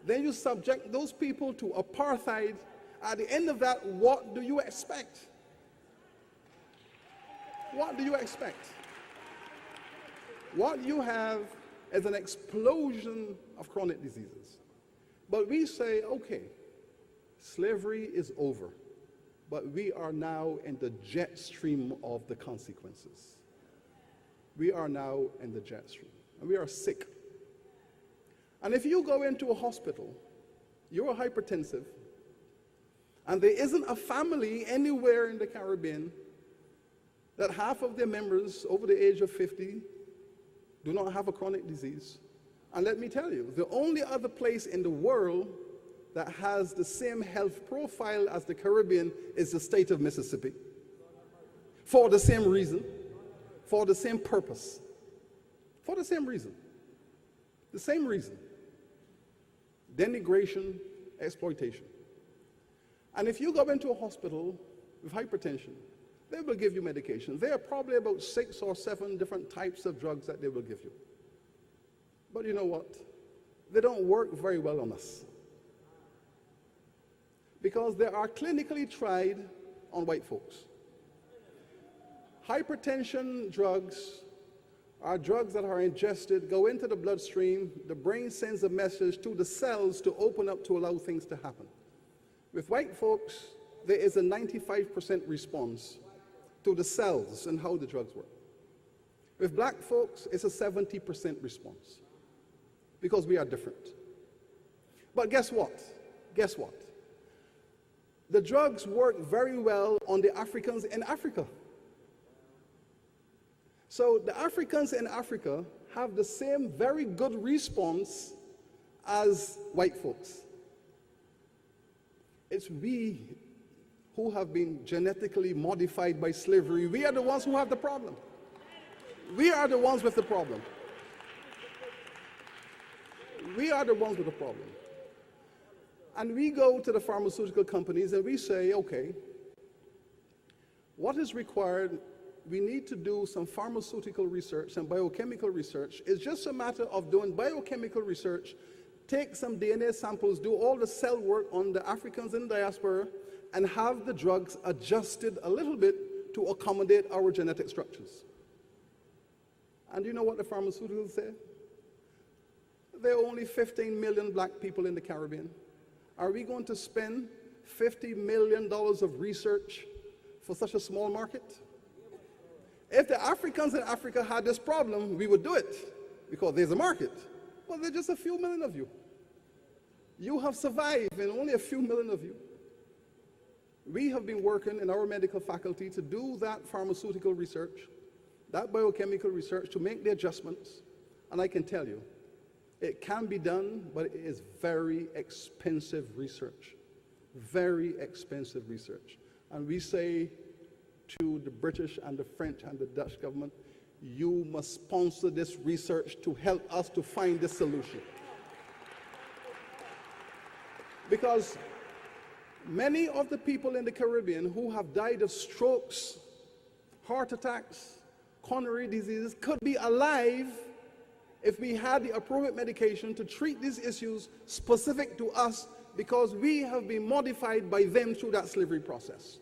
then you subject those people to apartheid, at the end of that, what do you expect? What do you expect? What you have is an explosion of chronic diseases. But we say, okay, slavery is over, but we are now in the jet stream of the consequences. We are now in the jet stream, and we are sick. And if you go into a hospital, you're hypertensive, and there isn't a family anywhere in the Caribbean that half of their members over the age of 50 do not have a chronic disease. And let me tell you, the only other place in the world that has the same health profile as the Caribbean is the state of Mississippi. For the same reason, for the same purpose, for the same reason. The same reason. Denigration, exploitation. And if you go into a hospital with hypertension, they will give you medication. There are probably about 6 or 7 different types of drugs that they will give you. But you know what? They don't work very well on us. Because they are clinically tried on white folks. Hypertension drugs are drugs that are ingested, go into the bloodstream, the brain sends a message to the cells to open up to allow things to happen. With white folks, there is a 95% response to the cells and how the drugs work. With black folks, it's a 70% response, because we are different. But guess what? Guess what? The drugs work very well on the Africans in Africa. So the Africans in Africa have the same very good response as white folks. It's we who have been genetically modified by slavery. We are the ones who have the problem. We are the ones with the problem. We are the ones with the problem. And we go to the pharmaceutical companies and we say, okay, what is required? We need to do some pharmaceutical research, some biochemical research. It's just a matter of doing biochemical research, take some DNA samples, do all the cell work on the Africans in diaspora, and have the drugs adjusted a little bit to accommodate our genetic structures. And you know what the pharmaceuticals say? There are only 15 million black people in the Caribbean. Are we going to spend $50 million of research for such a small market? If the Africans in Africa had this problem, we would do it because there's a market. Well, there's just a few million of you. You have survived, and only a few million of you. We have been working in our medical faculty to do that pharmaceutical research, that biochemical research, to make the adjustments. And I can tell you, it can be done, but it is very expensive research. Very expensive research. And we say to the British and the French and the Dutch government, you must sponsor this research to help us to find the solution. Because many of the people in the Caribbean who have died of strokes, heart attacks, coronary diseases could be alive if we had the appropriate medication to treat these issues specific to us, because we have been modified by them through that slavery process.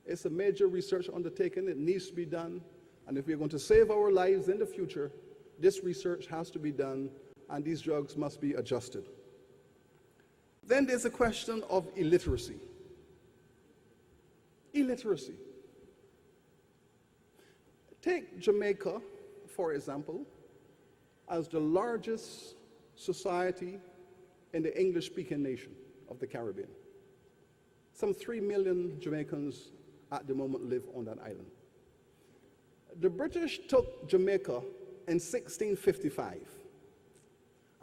It's a major research undertaking. It needs to be done. And if we're going to save our lives in the future, this research has to be done, and these drugs must be adjusted. Then there's a question of illiteracy. Illiteracy. Take Jamaica, for example, as the largest society in the English-speaking nation of the Caribbean. Some 3 million Jamaicans at the moment live on that island. The British took Jamaica in 1655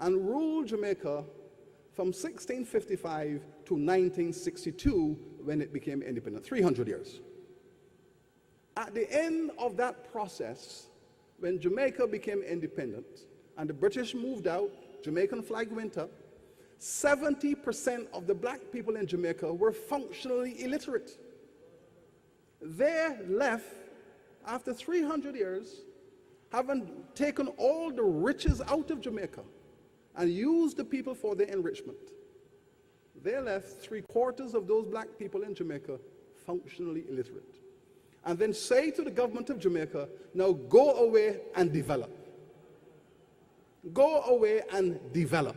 and ruled Jamaica from 1655 to 1962, when it became independent, 300 years. At the end of that process, when Jamaica became independent and the British moved out, Jamaican flag went up, 70% of the black people in Jamaica were functionally illiterate. They left after 300 years, having taken all the riches out of Jamaica and used the people for their enrichment. They left 3/4 of those black people in Jamaica functionally illiterate. And then say to the government of Jamaica, now go away and develop. Go away and develop.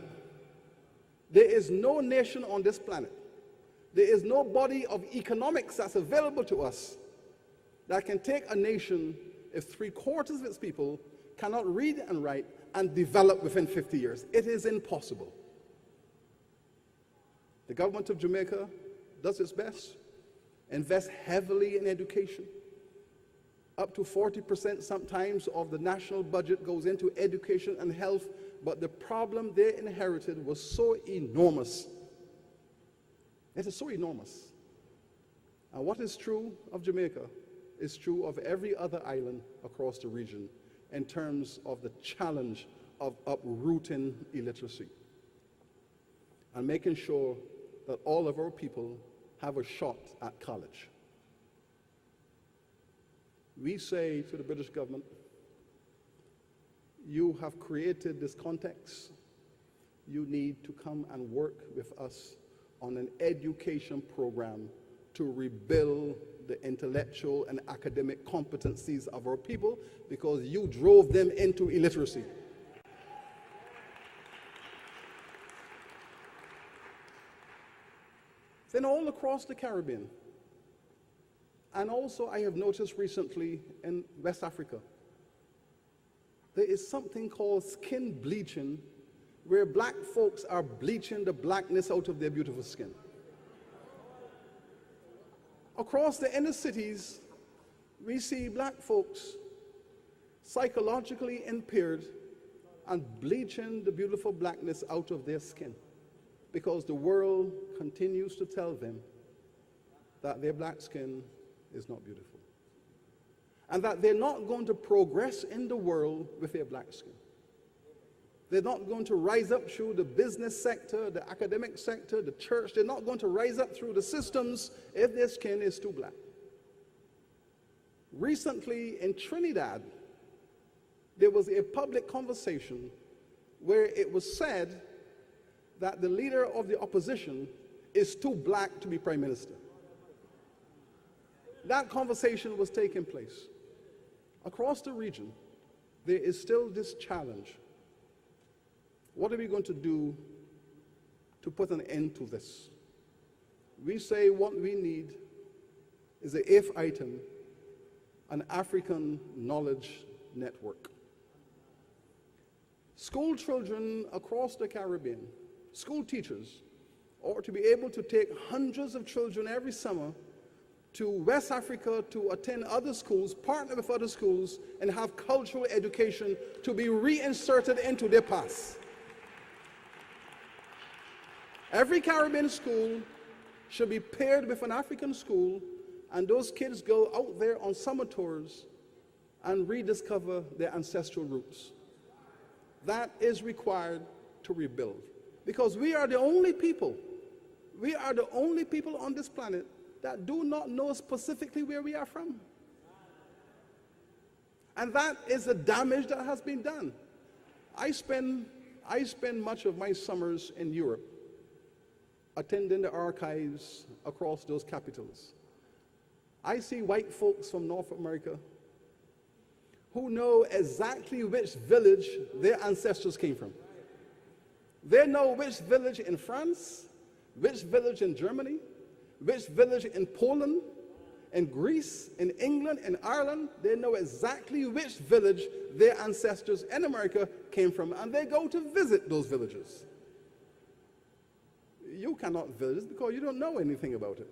There is no nation on this planet, there is no body of economics that's available to us that can take a nation if 3/4 of its people cannot read and write and develop within 50 years. It is impossible. The government of Jamaica does its best, invests heavily in education. Up to 40% sometimes of the national budget goes into education and health, but the problem they inherited was so enormous. It is so enormous. And what is true of Jamaica is true of every other island across the region in terms of the challenge of uprooting illiteracy and making sure that all of our people have a shot at college. We say to the British government, you have created this context. You need to come and work with us on an education program to rebuild the intellectual and academic competencies of our people, because you drove them into illiteracy. Then all across the Caribbean, and also I have noticed recently in West Africa, there is something called skin bleaching, where black folks are bleaching the blackness out of their beautiful skin. Across the inner cities, we see black folks psychologically impaired and bleaching the beautiful blackness out of their skin, because the world continues to tell them that their black skin is not beautiful, and that they're not going to progress in the world with their black skin. They're not going to rise up through the business sector, the academic sector, the church. They're not going to rise up through the systems if their skin is too black. Recently in Trinidad, there was a public conversation where it was said that the leader of the opposition is too black to be prime minister. That conversation was taking place. Across the region, there is still this challenge What are we going to do to put an end to this? We say what we need is the 8th item, an African knowledge network. School children across the Caribbean, school teachers, ought to be able to take hundreds of children every summer to West Africa to attend other schools, partner with other schools, and have cultural education to be reinserted into their past. Every Caribbean school should be paired with an African school, and those kids go out there on summer tours and rediscover their ancestral roots. That is required to rebuild, because we are the only people on this planet that do not know specifically where we are from. And that is the damage that has been done. I spend much of my summers in Europe, attending the archives across those capitals. I see white folks from North America who know exactly which village their ancestors came from. They know which village in France, which village in Germany, which village in Poland, in Greece, in England, in Ireland. They know exactly which village their ancestors in America came from, and they go to visit those villages. You cannot visit because you don't know anything about it.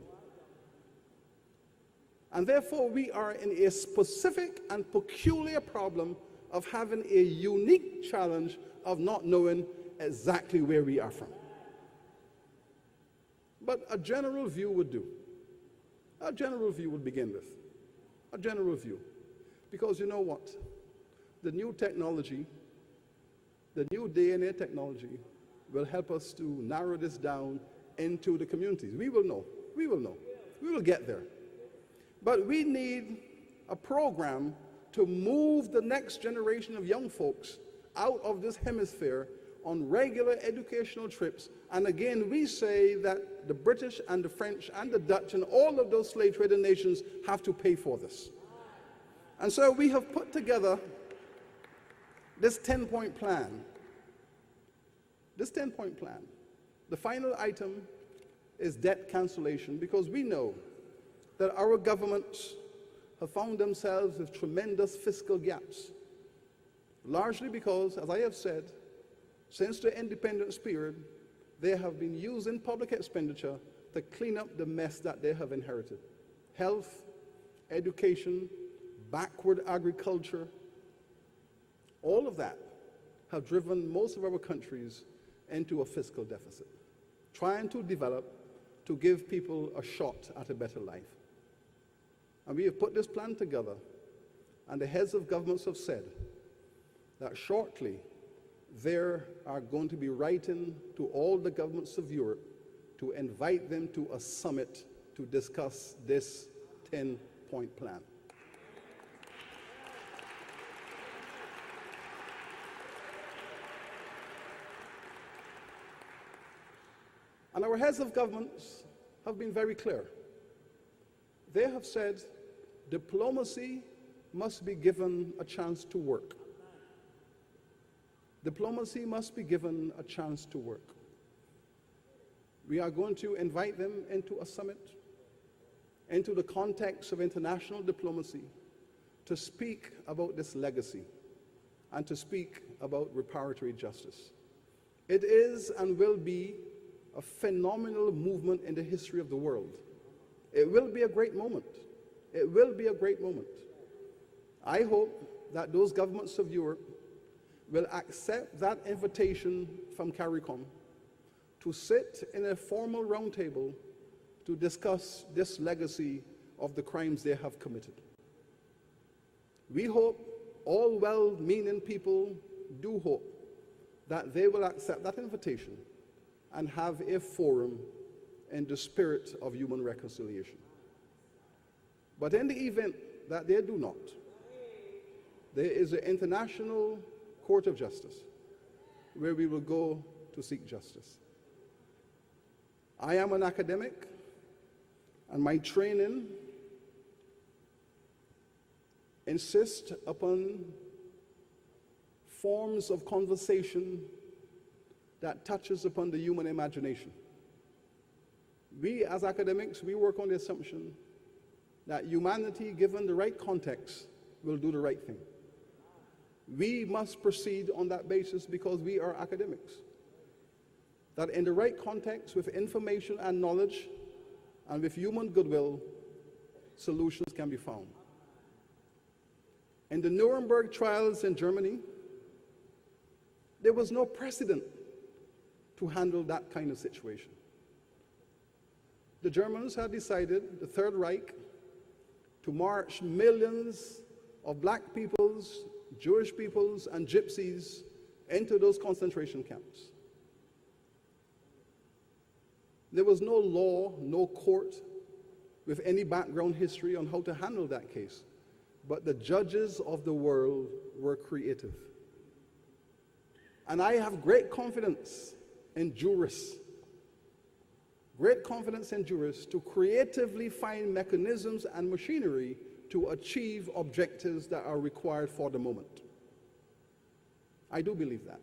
And therefore, we are in a specific and peculiar problem of having a unique challenge of not knowing exactly where we are from. But a general view would do. A general view would begin with. A general view. Because you know what? The new technology, the new DNA technology, will help us to narrow this down into the communities. We will know. We will know. We will get there. But we need a program to move the next generation of young folks out of this hemisphere on regular educational trips. And again, we say that the British and the French and the Dutch and all of those slave trading nations have to pay for this. And so we have put together this 10-point plan. This 10-point plan. The final item is debt cancellation, because we know that our governments have found themselves with tremendous fiscal gaps, largely because, as I have said, since the independence period, they have been using public expenditure to clean up the mess that they have inherited. Health, education, backward agriculture, all of that have driven most of our countries into a fiscal deficit, trying to develop to give people a shot at a better life. And we have put this plan together, and the heads of governments have said that shortly they are going to be writing to all the governments of Europe to invite them to a summit to discuss this 10-point plan. And our heads of governments have been very clear. They have said diplomacy must be given a chance to work. Diplomacy must be given a chance to work. We are going to invite them into a summit, into the context of international diplomacy, to speak about this legacy and to speak about reparatory justice. It is and will be a phenomenal movement in the history of the world. It will be a great moment. It will be a great moment. I hope that those governments of Europe will accept that invitation from CARICOM to sit in a formal roundtable to discuss this legacy of the crimes they have committed. We hope, all well-meaning people do hope, that they will accept that invitation and have a forum in the spirit of human reconciliation. But in the event that they do not, there is an International Court of Justice where we will go to seek justice. I am an academic, and my training insists upon forms of conversation that touches upon the human imagination. We, as academics, we work on the assumption that humanity, given the right context, will do the right thing. We must proceed on that basis because we are academics. That in the right context, with information and knowledge, and with human goodwill, solutions can be found. In the Nuremberg trials in Germany, there was no precedent to handle that kind of situation. The Germans had decided, the Third Reich, to march millions of black peoples, Jewish peoples, and gypsies into those concentration camps. There was no law, no court with any background history on how to handle that case. But the judges of the world were creative. And I have great confidence in jurists, to creatively find mechanisms and machinery to achieve objectives that are required for the moment. I do believe that.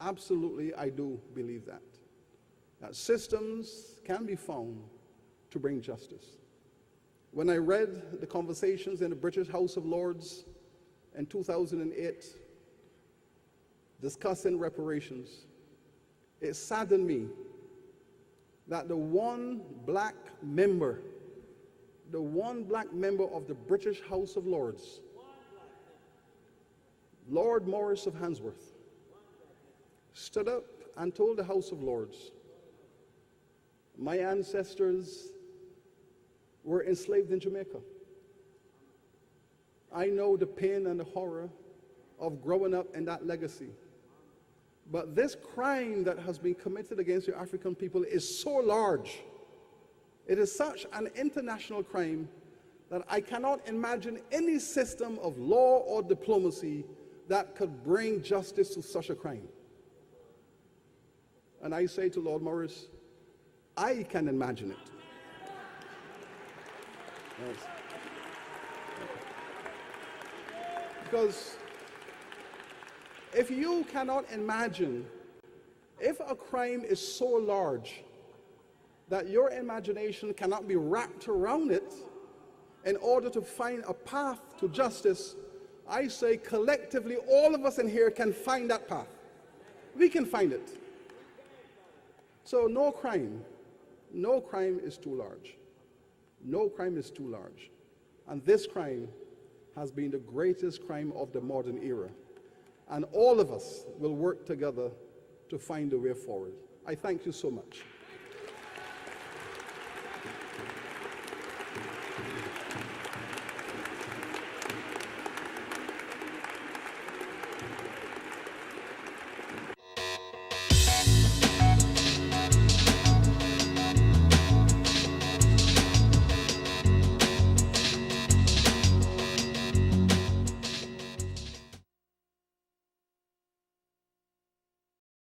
Absolutely, I do believe that. That systems can be found to bring justice. When I read the conversations in the British House of Lords in 2008 discussing reparations, it saddened me that the one black member of the British House of Lords, Lord Morris of Handsworth, stood up and told the House of Lords, my ancestors were enslaved in Jamaica. I know the pain and the horror of growing up in that legacy. But this crime that has been committed against the African people is so large. It is such an international crime that I cannot imagine any system of law or diplomacy that could bring justice to such a crime. And I say to Lord Morris, I can imagine it. Yes. Because if you cannot imagine, if a crime is so large that your imagination cannot be wrapped around it in order to find a path to justice, I say collectively all of us in here can find that path. We can find it. So no crime is too large. No crime is too large. And this crime has been the greatest crime of the modern era. And all of us will work together to find a way forward. I thank you so much.